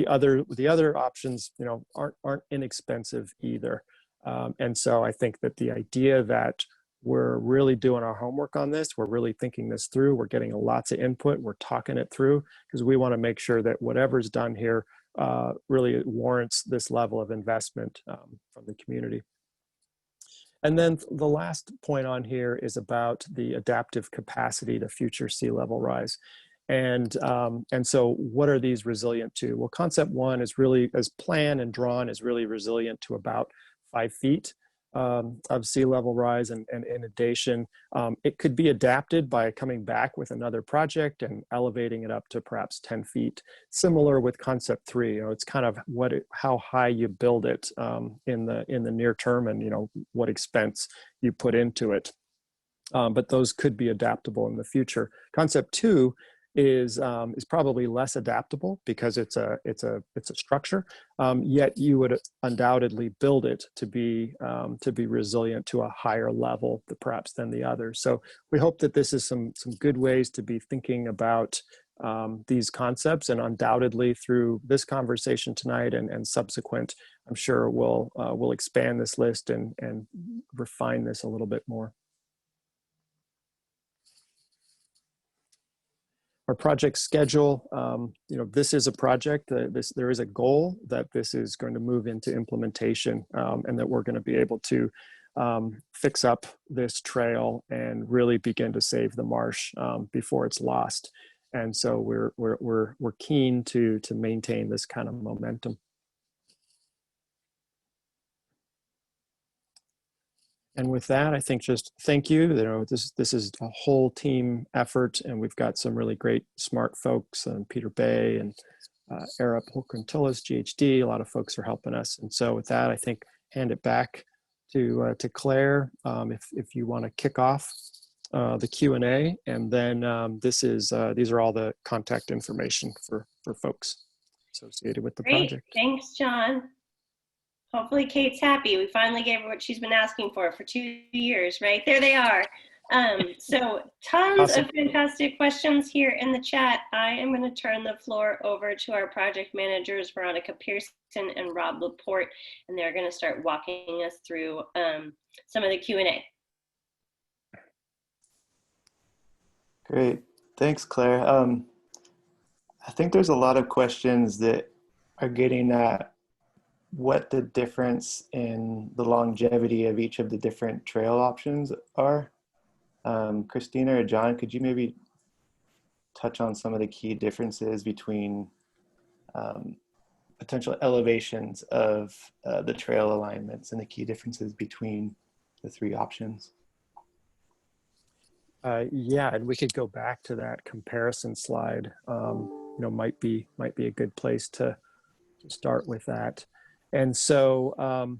Speaker 5: other options, aren't inexpensive either, and so I think that the idea that we're really doing our homework on this, we're really thinking this through, we're getting lots of input, we're talking it through, because we want to make sure that whatever's done here really warrants this level of investment from the community. And then the last point on here is about the adaptive capacity to future sea level rise. And so what are these resilient to? Well, concept 1 is really, as planned and drawn, is really resilient to about 5 feet of sea level rise and inundation. It could be adapted by coming back with another project and elevating it up to perhaps 10 feet. Similar with concept 3, it's kind of how high you build it in the near term, and what expense you put into it. But those could be adaptable in the future. Concept 2 is probably less adaptable because it's a structure. Yet you would undoubtedly build it to be resilient to a higher level, perhaps, than the others. So we hope that this is some good ways to be thinking about these concepts, and undoubtedly through this conversation tonight and subsequent, I'm sure we'll expand this list and refine this a little bit more. Our project schedule, this is a project, there is a goal that this is going to move into implementation, and that we're going to be able to fix up this trail and really begin to save the marsh before it's lost. And so we're keen to maintain this kind of momentum. And with that, I think just thank you. This is a whole team effort, and we've got some really great, smart folks, Peter Bay and Arap Holkuntulis, GHD. A lot of folks are helping us. And so with that, I think hand it back to Claire if you want to kick off the Q&A, and then these are all the contact information for folks associated with the project.
Speaker 3: Thanks, John. Hopefully Kate's happy. We finally gave her what she's been asking for 2 years, right? There they are. So tons
Speaker 5: Awesome.
Speaker 3: of fantastic questions here in the chat. I am going to turn the floor over to our project managers, Veronica Pearson and Rob Laporte, and they're going to start walking us through some of the Q&A.
Speaker 7: Great. Thanks, Claire. I think there's a lot of questions that are getting at what the difference in the longevity of each of the different trail options are. Christina or John, could you maybe touch on some of the key differences between potential elevations of the trail alignments and the key differences between the three options.
Speaker 5: Yeah, and we could go back to that comparison slide. You know, might be a good place to start with that. And so,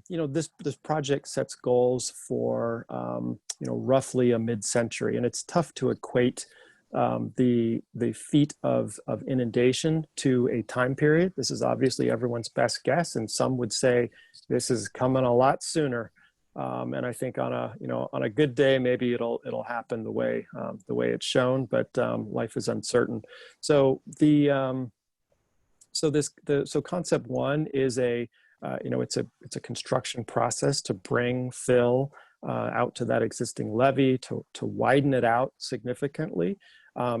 Speaker 5: you know, this project sets goals for you know, roughly a mid-century, and it's tough to equate the feat of inundation to a time period. This is obviously everyone's best guess, and some would say this is coming a lot sooner. And I think on a good day, maybe it'll happen the way it's shown, but life is uncertain. So so concept one is you know, it's a construction process to bring fill out to that existing levee to widen it out significantly,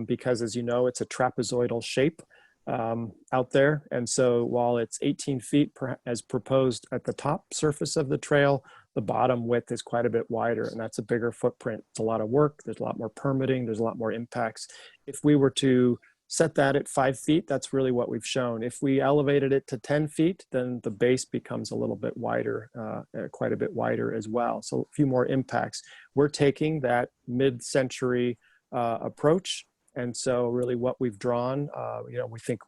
Speaker 5: because, as you know, it's a trapezoidal shape out there. And so while it's 18 feet as proposed at the top surface of the trail, the bottom width is quite a bit wider, and that's a bigger footprint. It's a lot of work. There's a lot more permitting. There's a lot more impacts. If we were to set that at 5 feet, that's really what we've shown. If we elevated it to 10 feet, then the base becomes a little bit wider, quite a bit wider as well. So a few more impacts. We're taking that mid-century approach. And so really what we've drawn, you know, we think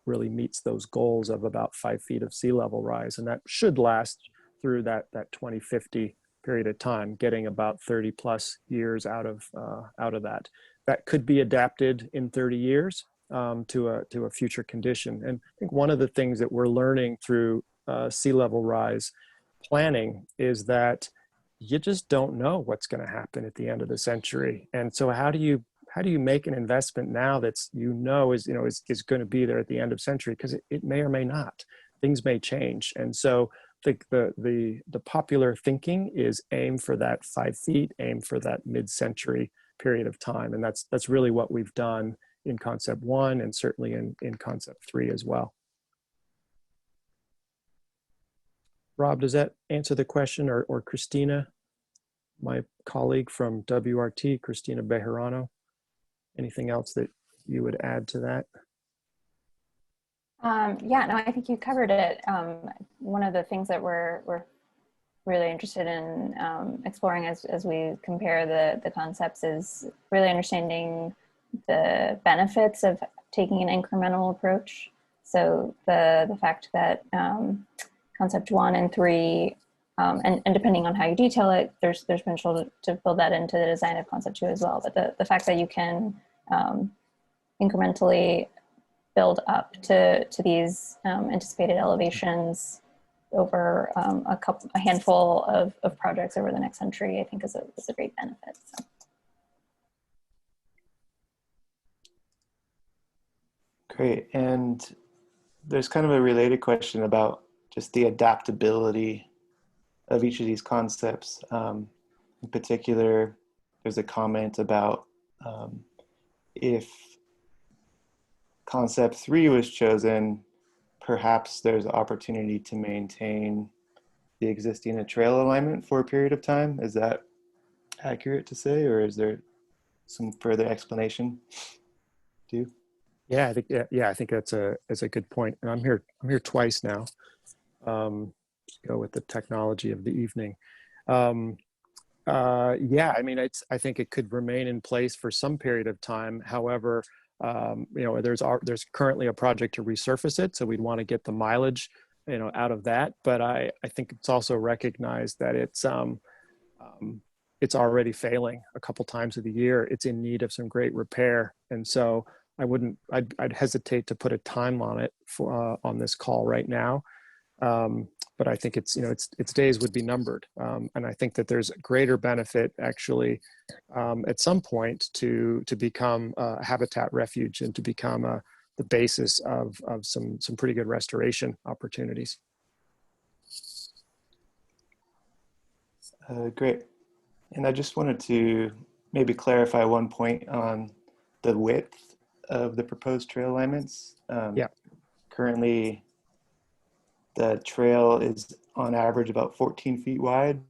Speaker 5: really meets those goals of about 5 feet of sea level rise. And that should last through that 2050 period of time, getting about 30 plus years out of that. That could be adapted in 30 years to a future condition. And I think one of the things that we're learning through sea level rise planning is that you just don't know what's going to happen at the end of the century. And so how do you make an investment now that's, is going to be there at the end of century? Because it may or may not. Things may change. And so I think the popular thinking is aim for that 5 feet, aim for that mid-century period of time. And that's really what we've done in concept one, and certainly in concept three as well. Rob, does that answer the question? Or Christina, my colleague from WRT, Christina Bejarano, anything else that you would add to that?
Speaker 4: Yeah, no, I think you covered it. One of the things that we're really interested in exploring as we compare the concepts is really understanding the benefits of taking an incremental approach. So the fact that concept one and three, and depending on how you detail it, there's potential to build that into the design of concept two as well. But the fact that you can incrementally build up to these anticipated elevations over a handful of projects over the next century, I think is a great benefit. So.
Speaker 7: Great. And there's kind of a related question about just the adaptability of each of these concepts. In particular, there's a comment about if concept three was chosen, perhaps there's opportunity to maintain the existing trail alignment for a period of time. Is that accurate to say, or is there some further explanation?
Speaker 5: Yeah, I think that's a good point. And I'm here twice now. Just go with the technology of the evening. Yeah, I mean, I think it could remain in place for some period of time. However, you know, there's currently a project to resurface it, so we'd want to get the mileage, you know, out of that. But I think it's also recognized that it's already failing a couple times of the year. It's in need of some great repair, and so I'd hesitate to put a time on it on this call right now. But I think its days would be numbered, and I think that there's greater benefit actually at some point to become a habitat refuge and to become the basis of some pretty good restoration opportunities.
Speaker 7: Great. And I just wanted to maybe clarify one point on the width of the proposed trail alignments.
Speaker 5: Yeah.
Speaker 7: Currently, the trail is on average about 14 feet wide,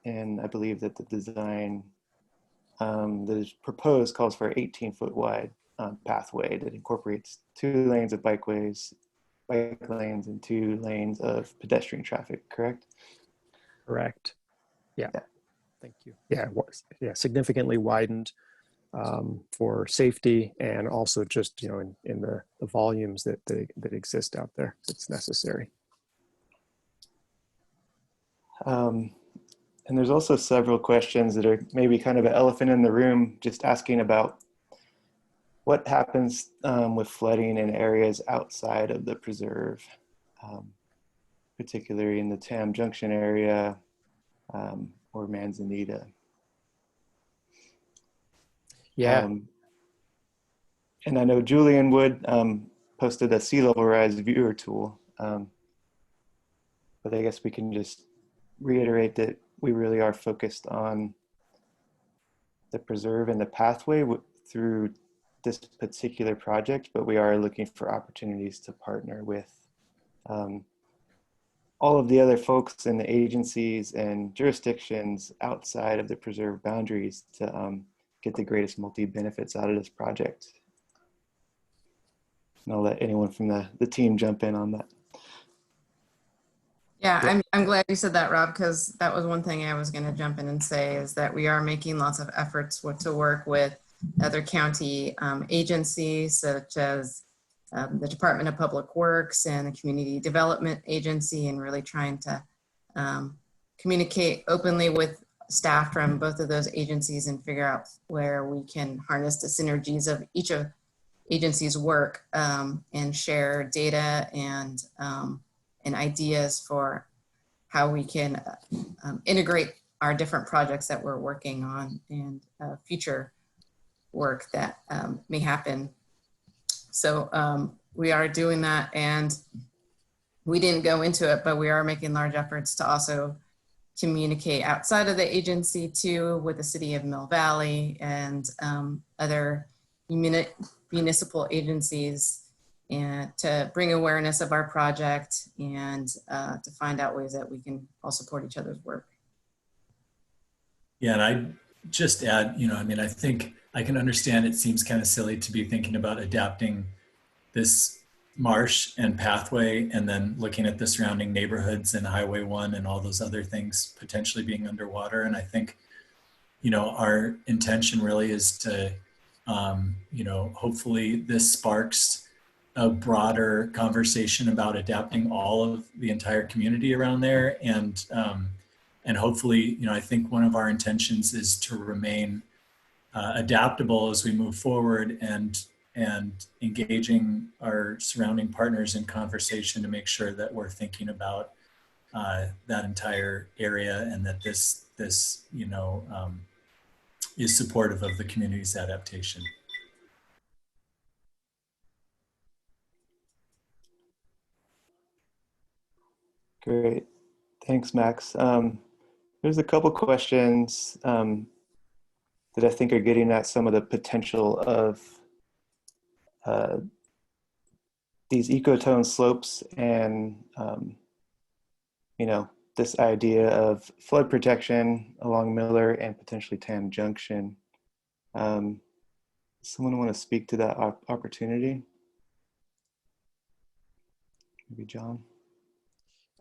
Speaker 7: and I believe that the design that is proposed calls for 18-foot wide pathway that incorporates 2 lanes of bikeways, bike lanes and 2 lanes of pedestrian traffic, correct?
Speaker 5: Correct. Yeah.
Speaker 7: Yeah.
Speaker 5: Thank you. Yeah, significantly widened for safety, and also just, in the volumes that exist out there, it's necessary.
Speaker 7: And there's also several questions that are maybe kind of an elephant in the room, just asking about what happens with flooding in areas outside of the preserve, particularly in the Tam Junction area or Manzanita.
Speaker 5: Yeah.
Speaker 7: And I know Julian Wood posted a sea level rise viewer tool, but I guess we can just reiterate that we really are focused on the preserve and the pathway through this particular project, but we are looking for opportunities to partner with all of the other folks and the agencies and jurisdictions outside of the preserve boundaries to get the greatest multi-benefits out of this project. And I'll let anyone from the team jump in on that.
Speaker 8: Yeah, I'm glad you said that, Rob, because that was one thing I was going to jump in and say, is that we are making lots of efforts to work with other county agencies, such as the Department of Public Works and the Community Development Agency, and really trying to communicate openly with staff from both of those agencies and figure out where we can harness the synergies of each of agencies' work and share data and ideas for how we can integrate our different projects that we're working on and future work that may happen. So we are doing that, and we didn't go into it, but we are making large efforts to also communicate outside of the agency too, with the city of Mill Valley and other municipal agencies, and to bring awareness of our project and to find out ways that we can all support each other's work.
Speaker 1: Yeah, and I'd just add, I think I can understand it seems kind of silly to be thinking about adapting this marsh and pathway and then looking at the surrounding neighborhoods and Highway 1 and all those other things potentially being underwater. And I think, our intention really is to, hopefully this sparks a broader conversation about adapting all of the entire community around there. And hopefully, I think one of our intentions is to remain adaptable as we move forward and engaging our surrounding partners in conversation to make sure that we're thinking about that entire area, and that this is supportive of the community's adaptation.
Speaker 7: Great, thanks, Max. There's a couple questions that I think are getting at some of the potential of these ecotone slopes and, this idea of flood protection along Miller and potentially Tam Junction. Someone want to speak to that opportunity? Maybe John?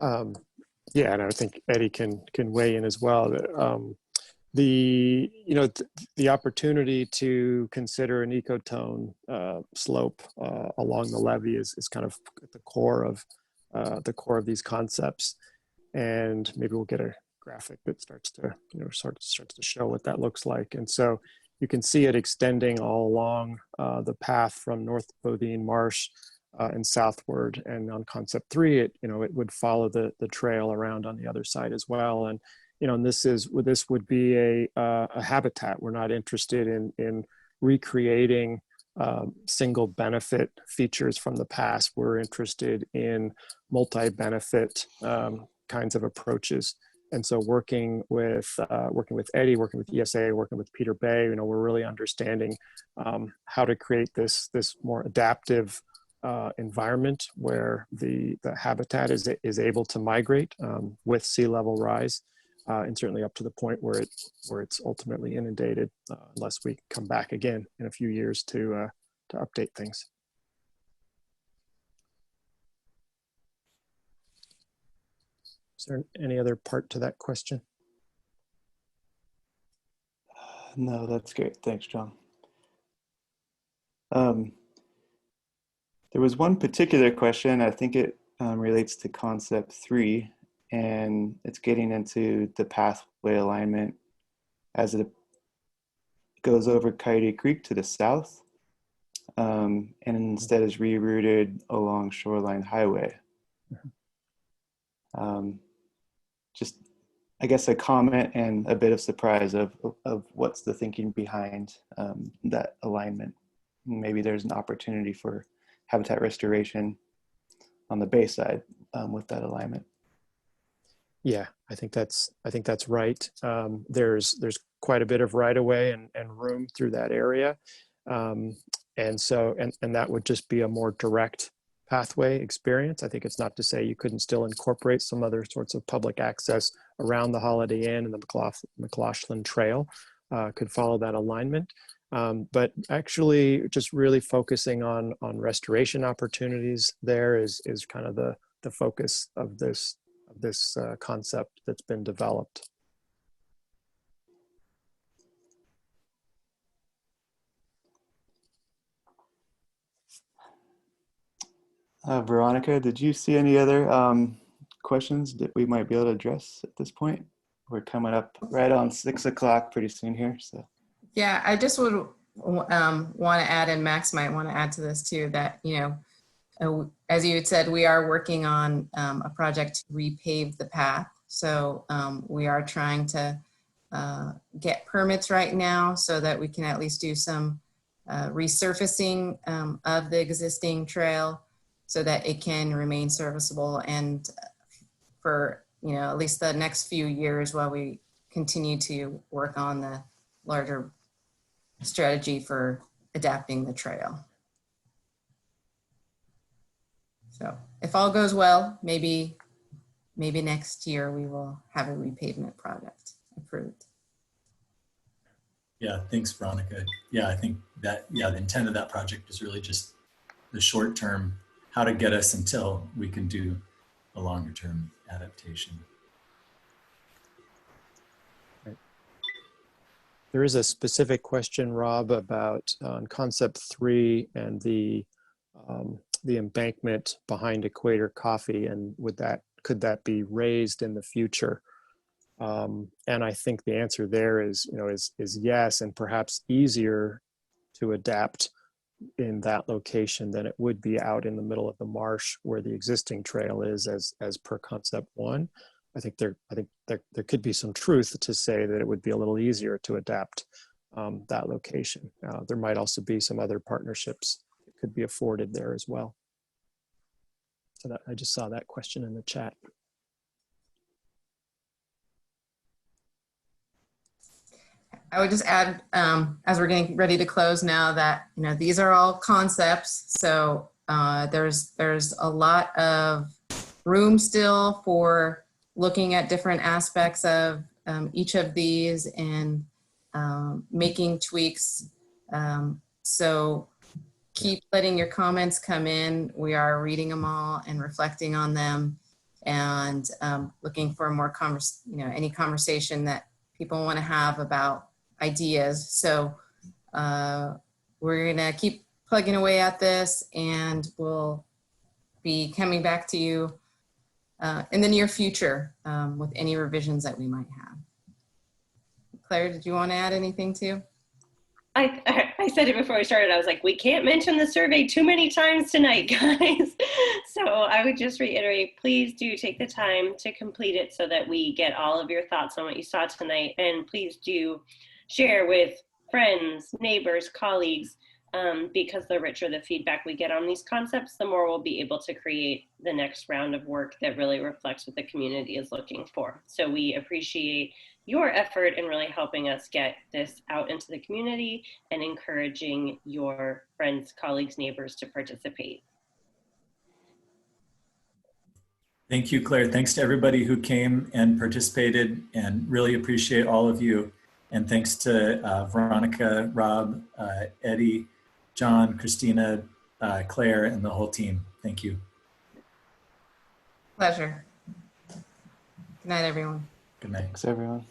Speaker 5: Yeah, and I think Eddie can weigh in as well. The opportunity to consider an ecotone slope along the levee is kind of at the core of these concepts, and maybe we'll get a graphic that starts to show what that looks like. And so you can see it extending all along the path from North Bothin Marsh and southward, and on concept 3 it would follow the trail around on the other side as well. And and this would be a habitat. We're not interested in recreating single benefit features from the past. We're interested in multi-benefit kinds of approaches. And so working with Eddie, working with ESA, working with Peter Bay, we're really understanding how to create this more adaptive environment where the habitat is able to migrate with sea level rise, and certainly up to the point where it's ultimately inundated, unless we come back again in a few years to update things. Is there any other part to that question?
Speaker 7: No, that's great. Thanks, John. There was one particular question. I think it relates to concept 3, and it's getting into the pathway alignment as it goes over Coyote Creek to the south, and instead is rerouted along Shoreline Highway. Just, I guess, a comment and a bit of surprise of what's the thinking behind that alignment. Maybe there's an opportunity for habitat restoration on the bay side with that alignment.
Speaker 5: Yeah, I think that's right. There's quite a bit of right of way and room through that area, and that would just be a more direct pathway experience. I think it's not to say you couldn't still incorporate some other sorts of public access around the Holiday Inn and the McLaughlin Trail could follow that alignment. But actually just really focusing on restoration opportunities there is kind of the focus of this concept that's been developed.
Speaker 7: Veronica, did you see any other questions that we might be able to address at this point? We're coming up right on 6 o'clock pretty soon here, so.
Speaker 8: Yeah, I just would want to add, and Max might want to add to this too, that, as you had said, we are working on a project to repave the path. So we are trying to get permits right now so that we can at least do some resurfacing of the existing trail so that it can remain serviceable and for, at least the next few years while we continue to work on the larger strategy for adapting the trail. So if all goes well, maybe next year we will have a repavement project approved.
Speaker 1: Yeah, thanks, Veronica. Yeah, I think that, the intent of that project is really just the short term, how to get us until we can do a longer term adaptation.
Speaker 5: There is a specific question, Rob, about concept 3 and the embankment behind Equator Coffee, and could that be raised in the future? And I think the answer there is yes, and perhaps easier to adapt in that location than it would be out in the middle of the marsh where the existing trail is, as per concept 1. I think there could be some truth to say that it would be a little easier to adapt that location. There might also be some other partnerships that could be afforded there as well. So I just saw that question in the chat.
Speaker 8: I would just add, as we're getting ready to close now, that these are all concepts. So there's a lot of room still for looking at different aspects of each of these and making tweaks. So keep letting your comments come in. We are reading them all and reflecting on them, and looking for more any conversation that people want to have about ideas. So we're gonna keep plugging away at this, and we'll be coming back to you in the near future with any revisions that we might have. Claire, did you want to add anything too?
Speaker 3: I said it before we started. I was like, we can't mention the survey too many times tonight, guys. So I would just reiterate, please do take the time to complete it so that we get all of your thoughts on what you saw tonight. And please do share with friends, neighbors, colleagues, because the richer the feedback we get on these concepts, the more we'll be able to create the next round of work that really reflects what the community is looking for. So we appreciate your effort in really helping us get this out into the community and encouraging your friends, colleagues, neighbors to participate.
Speaker 1: Thank you, Claire. Thanks to everybody who came and participated, and really appreciate all of you. And thanks to Veronica, Rob, Eddie, John, Christina, Claire, and the whole team. Thank you.
Speaker 8: Pleasure. Good night, everyone.
Speaker 1: Good night.
Speaker 7: Thanks, everyone.